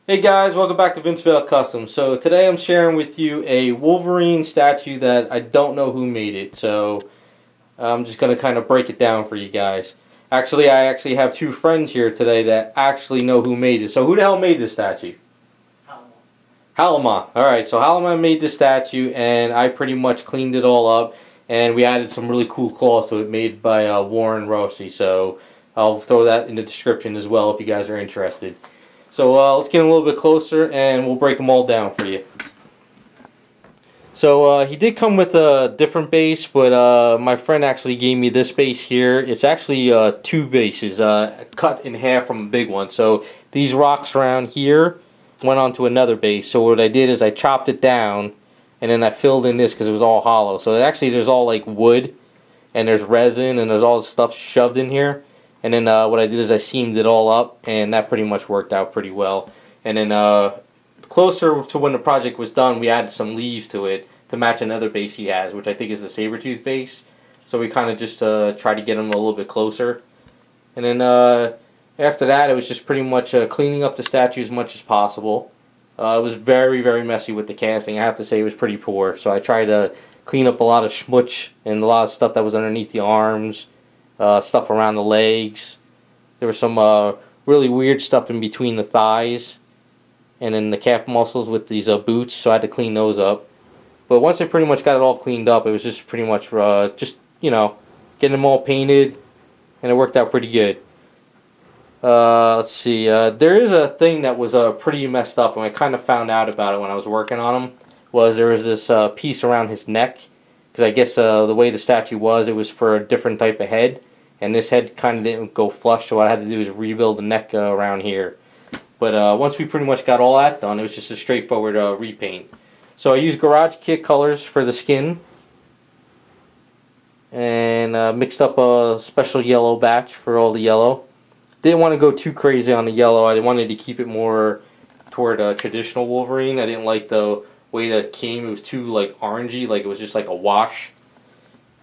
Hey guys, welcome back to Vince-Vell Custom. So today I'm sharing with you a Wolverine statue that I don't know who made it. So I'm just going to kind of break it down for you guys. Actually, I have two friends here today that actually know who made it. So who the hell made this statue? Halama. Alright, so Halama made this statue and I pretty much cleaned it all up. And we added some really cool claws to it made by Warren Rossi. So I'll throw that in the description as well if you guys are interested. So let's get a little bit closer and we'll break them all down for you. So he did come with a different base, but my friend actually gave me this base here. It's actually two bases cut in half from a big one. So these rocks around here went onto another base. So what I did is I chopped it down and then I filled in this because it was all hollow. So actually there's all like wood and there's resin and there's all this stuff shoved in here. And then what I did is I seamed it all up, and that pretty much worked out pretty well. And then closer to when the project was done, we added some leaves to it to match another base he has, which I think is the saber-tooth base. So we kind of just tried to get him a little bit closer. And then after that, it was just pretty much cleaning up the statue as much as possible. It was very, very messy with the casting. I have to say it was pretty poor. So I tried to clean up a lot of schmutz and a lot of stuff that was underneath the arms. Stuff around the legs. There was some really weird stuff in between the thighs and then the calf muscles with these boots, so I had to clean those up. But once I pretty much got it all cleaned up, it was just pretty much just, you know, getting them all painted, and it worked out pretty good. Let's see, there is a thing that was pretty messed up, and I kind of found out about it when I was working on him, was there was this piece around his neck, because I guess the way the statue was, it was for a different type of head. And this head kind of didn't go flush, so what I had to do was rebuild the neck around here. But once we pretty much got all that done, it was just a straightforward repaint. So I used Garage Kit colors for the skin. And mixed up a special yellow batch for all the yellow. Didn't want to go too crazy on the yellow. I wanted to keep it more toward traditional Wolverine. I didn't like the way that it came. It was too like orangey, like it was just like a wash.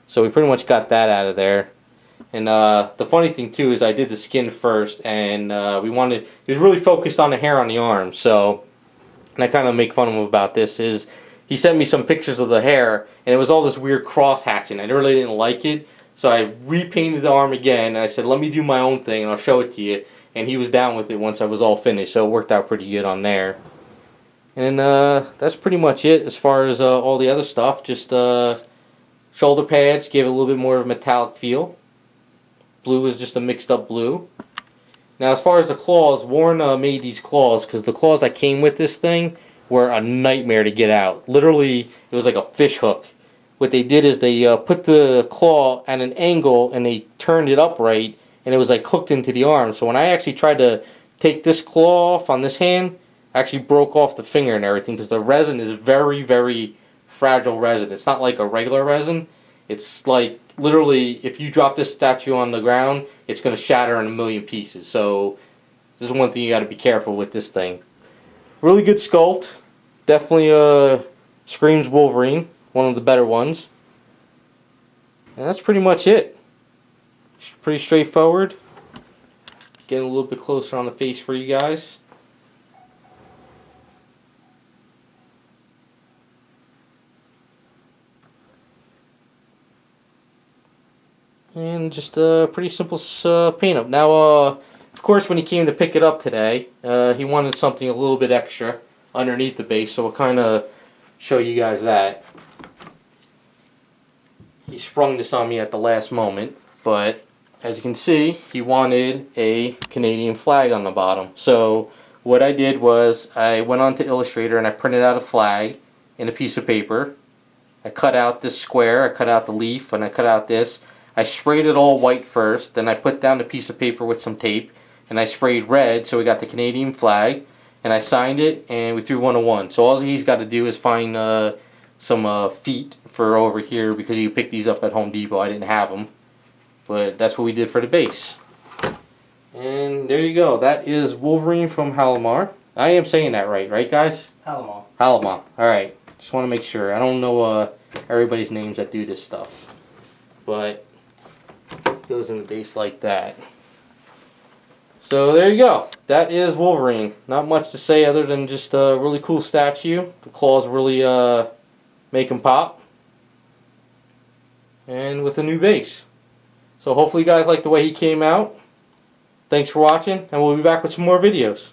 So we pretty much got that out of there. And the funny thing too is I did the skin first, and it was really focused on the hair on the arms. So, and I kind of make fun of him about this, is he sent me some pictures of the hair, and it was all this weird cross hatching. I really didn't like it, so I repainted the arm again, and I said, let me do my own thing, and I'll show it to you. And he was down with it once I was all finished, so it worked out pretty good on there. And that's pretty much it as far as all the other stuff. Just shoulder pads gave it a little bit more of a metallic feel. Blue is just a mixed up blue. Now as far as the claws, Warren made these claws because the claws that came with this thing were a nightmare to get out. Literally, it was like a fish hook. What they did is they put the claw at an angle and they turned it upright, and it was like hooked into the arm. So when I actually tried to take this claw off on this hand, I actually broke off the finger and everything because the resin is very, very fragile resin. It's not like a regular resin. It's like literally, if you drop this statue on the ground, it's going to shatter in a million pieces. So this is one thing you got to be careful with this thing. Really good sculpt. Definitely screams Wolverine. One of the better ones. And that's pretty much it. It's pretty straightforward. Getting a little bit closer on the face for you guys. And just a pretty simple paint up. Now, of course, when he came to pick it up today, he wanted something a little bit extra underneath the base, so we'll kind of show you guys that. He sprung this on me at the last moment, but as you can see, he wanted a Canadian flag on the bottom. So what I did was I went on to Illustrator and I printed out a flag in a piece of paper. I cut out this square, I cut out the leaf, and I cut out this. I sprayed it all white first, then I put down the piece of paper with some tape, and I sprayed red, so we got the Canadian flag, and I signed it, and we threw 101. So all he's got to do is find some feet for over here, because you picked these up at Home Depot. I didn't have them, but that's what we did for the base. And there you go. That is Wolverine from Halama. I am saying that right guys? Halama. Halama. Alright, just want to make sure. I don't know everybody's names that do this stuff, but goes in the base like that. So there you go. that is Wolverine. Not much to say other than just a really cool statue. The claws really make him pop. And with a new base. So hopefully you guys like the way he came out. Thanks for watching, and we'll be back with some more videos.